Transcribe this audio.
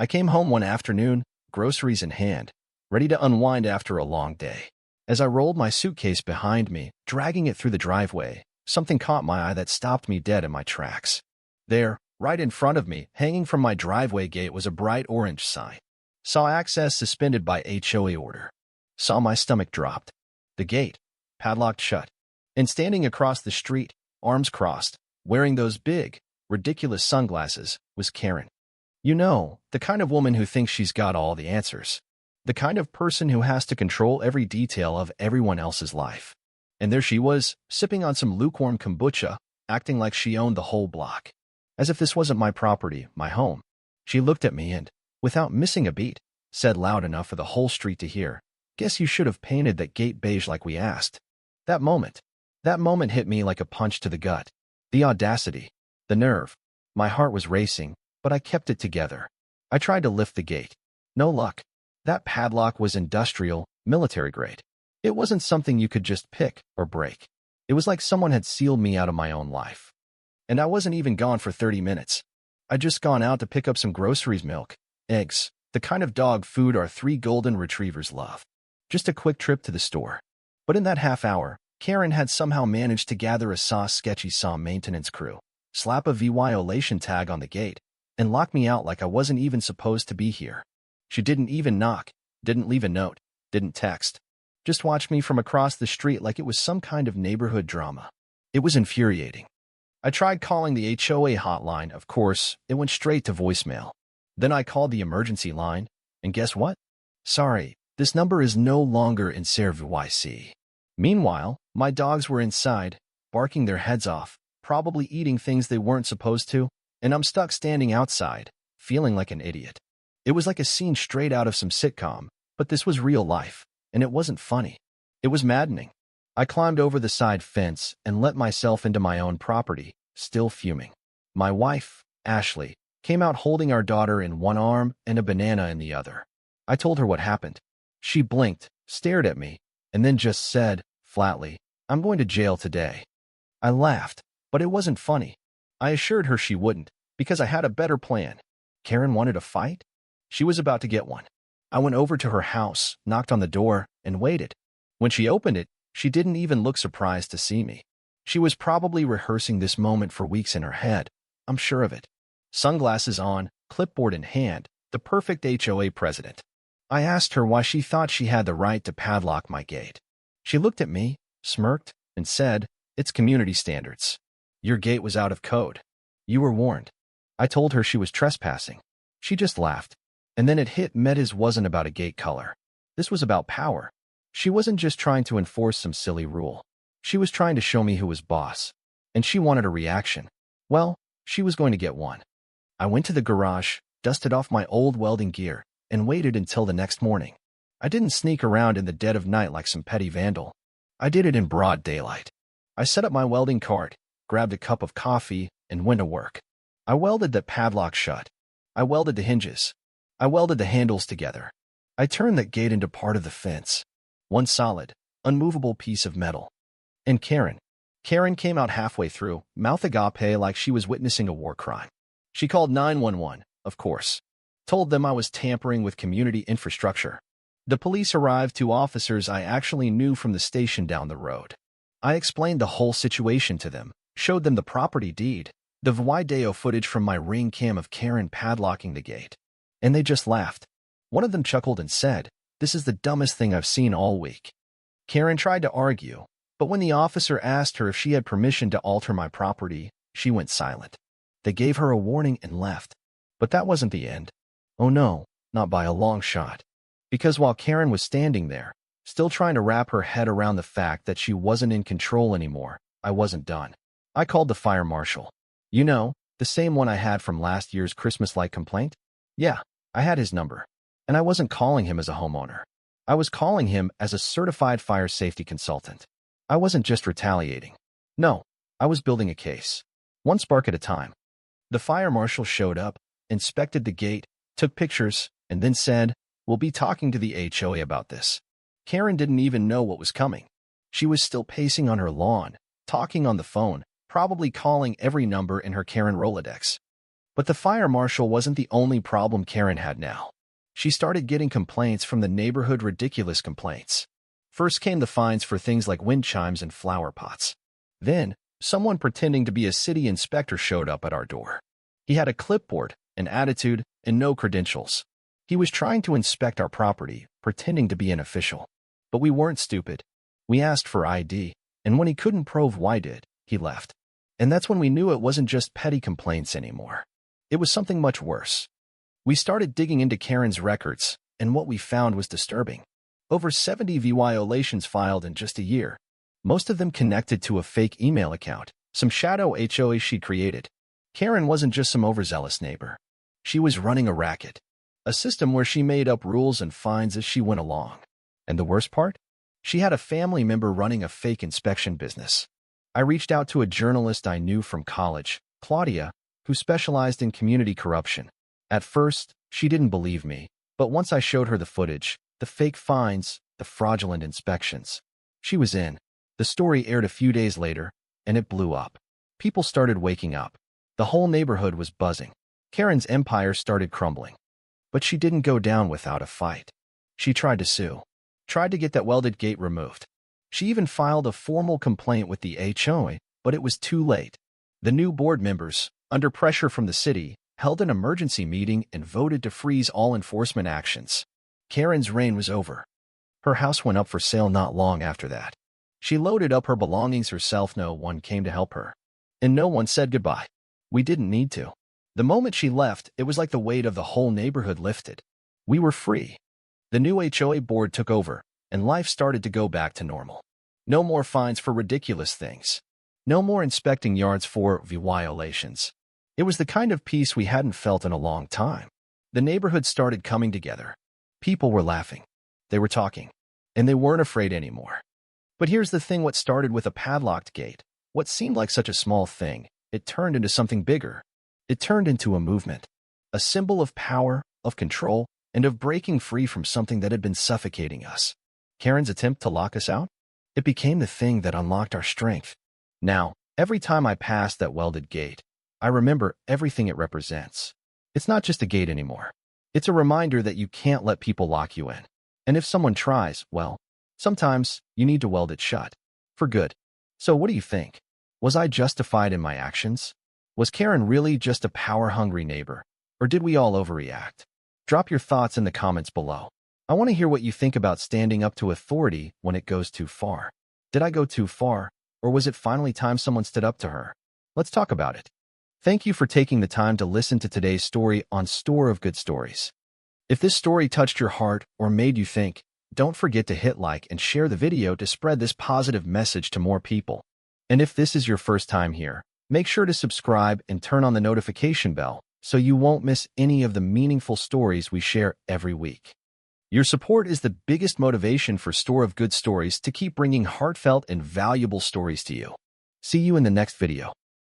I came home one afternoon, groceries in hand, ready to unwind after a long day. As I rolled my suitcase behind me, dragging it through the driveway, something caught my eye that stopped me dead in my tracks. There, right in front of me, hanging from my driveway gate, was a bright orange sign. Saw access suspended by HOA order. Saw my stomach dropped. The gate, padlocked shut. And standing across the street, arms crossed, wearing those big, ridiculous sunglasses, was Karen. You know, the kind of woman who thinks she's got all the answers. The kind of person who has to control every detail of everyone else's life. And there she was, sipping on some lukewarm kombucha, acting like she owned the whole block. As if this wasn't my property, my home. She looked at me and, without missing a beat, said loud enough for the whole street to hear, "Guess you should have painted that gate beige like we asked." That moment hit me like a punch to the gut. The audacity, the nerve. My heart was racing, but I kept it together. I tried to lift the gate. No luck. That padlock was industrial, military grade. It wasn't something you could just pick or break. It was like someone had sealed me out of my own life. And I wasn't even gone for 30 minutes. I'd just gone out to pick up some groceries, milk, eggs, the kind of dog food our 3 golden retrievers love. Just a quick trip to the store. But in that half hour, Karen had somehow managed to gather a sketchy maintenance crew, slap a violation tag on the gate, and lock me out like I wasn't even supposed to be here. She didn't even knock, didn't leave a note, didn't text. Just watched me from across the street like it was some kind of neighborhood drama. It was infuriating. I tried calling the HOA hotline. Of course, it went straight to voicemail. Then I called the emergency line, and guess what? Sorry, this number is no longer in service. Meanwhile, my dogs were inside, barking their heads off, probably eating things they weren't supposed to, and I'm stuck standing outside, feeling like an idiot. It was like a scene straight out of some sitcom, but this was real life, and it wasn't funny. It was maddening. I climbed over the side fence and let myself into my own property, still fuming. My wife, Ashley, came out holding our daughter in one arm and a banana in the other. I told her what happened. She blinked, stared at me, and then just said, flatly, "I'm going to jail today." I laughed, but it wasn't funny. I assured her she wouldn't, because I had a better plan. Karen wanted a fight? She was about to get one. I went over to her house, knocked on the door, and waited. When she opened it, she didn't even look surprised to see me. She was probably rehearsing this moment for weeks in her head. I'm sure of it. Sunglasses on, clipboard in hand, the perfect HOA president. I asked her why she thought she had the right to padlock my gate. She looked at me, smirked, and said, "It's community standards. Your gate was out of code. You were warned." I told her she was trespassing. She just laughed. And then it hit me. This wasn't about a gate color. This was about power. She wasn't just trying to enforce some silly rule. She was trying to show me who was boss. And she wanted a reaction. Well, she was going to get one. I went to the garage, dusted off my old welding gear, and waited until the next morning. I didn't sneak around in the dead of night like some petty vandal. I did it in broad daylight. I set up my welding cart, grabbed a cup of coffee, and went to work. I welded the padlock shut. I welded the hinges. I welded the handles together. I turned that gate into part of the fence. One solid, unmovable piece of metal. And Karen came out halfway through, mouth agape like she was witnessing a war crime. She called 911, of course. Told them I was tampering with community infrastructure. The police arrived, 2 officers I actually knew from the station down the road. I explained the whole situation to them, showed them the property deed, the video footage from my Ring cam of Karen padlocking the gate. And they just laughed. One of them chuckled and said, "This is the dumbest thing I've seen all week." Karen tried to argue, but when the officer asked her if she had permission to alter my property, she went silent. They gave her a warning and left. But that wasn't the end. Oh no, not by a long shot. Because while Karen was standing there, still trying to wrap her head around the fact that she wasn't in control anymore, I wasn't done. I called the fire marshal. You know, the same one I had from last year's Christmas light complaint? Yeah, I had his number. And I wasn't calling him as a homeowner. I was calling him as a certified fire safety consultant. I wasn't just retaliating. No, I was building a case. One spark at a time. The fire marshal showed up, inspected the gate, took pictures, and then said, "We'll be talking to the HOA about this." Karen didn't even know what was coming. She was still pacing on her lawn, talking on the phone, probably calling every number in her Karen Rolodex. But the fire marshal wasn't the only problem Karen had now. She started getting complaints from the neighborhood, ridiculous complaints. First came the fines for things like wind chimes and flower pots. Then, someone pretending to be a city inspector showed up at our door. He had a clipboard, an attitude, and no credentials. He was trying to inspect our property, pretending to be an official. But we weren't stupid. We asked for ID, and when he couldn't prove why he left. And that's when we knew it wasn't just petty complaints anymore. It was something much worse. We started digging into Karen's records, and what we found was disturbing. Over 70 violations filed in just a year. Most of them connected to a fake email account, some shadow HOA she created. Karen wasn't just some overzealous neighbor. She was running a racket. A system where she made up rules and fines as she went along. And the worst part? She had a family member running a fake inspection business. I reached out to a journalist I knew from college, Claudia, who specialized in community corruption. At first, she didn't believe me, but once I showed her the footage, the fake fines, the fraudulent inspections, she was in. The story aired a few days later, and it blew up. People started waking up. The whole neighborhood was buzzing. Karen's empire started crumbling. But she didn't go down without a fight. She tried to sue. Tried to get that welded gate removed. She even filed a formal complaint with the HOA, but it was too late. The new board members, under pressure from the city, held an emergency meeting and voted to freeze all enforcement actions. Karen's reign was over. Her house went up for sale not long after that. She loaded up her belongings herself. No one came to help her. And no one said goodbye. We didn't need to. The moment she left, it was like the weight of the whole neighborhood lifted. We were free. The new HOA board took over, and life started to go back to normal. No more fines for ridiculous things. No more inspecting yards for violations. It was the kind of peace we hadn't felt in a long time. The neighborhood started coming together. People were laughing. They were talking. And they weren't afraid anymore. But here's the thing: what started with a padlocked gate, what seemed like such a small thing, it turned into something bigger. It turned into a movement. A symbol of power, of control, and of breaking free from something that had been suffocating us. Karen's attempt to lock us out? It became the thing that unlocked our strength. Now, every time I pass that welded gate, I remember everything it represents. It's not just a gate anymore. It's a reminder that you can't let people lock you in. And if someone tries, well, sometimes you need to weld it shut. For good. So what do you think? Was I justified in my actions? Was Karen really just a power-hungry neighbor? Or did we all overreact? Drop your thoughts in the comments below. I want to hear what you think about standing up to authority when it goes too far. Did I go too far? Or was it finally time someone stood up to her? Let's talk about it. Thank you for taking the time to listen to today's story on Store of Good Stories. If this story touched your heart or made you think, don't forget to hit like and share the video to spread this positive message to more people. And if this is your first time here, make sure to subscribe and turn on the notification bell so you won't miss any of the meaningful stories we share every week. Your support is the biggest motivation for Store of Good Stories to keep bringing heartfelt and valuable stories to you. See you in the next video.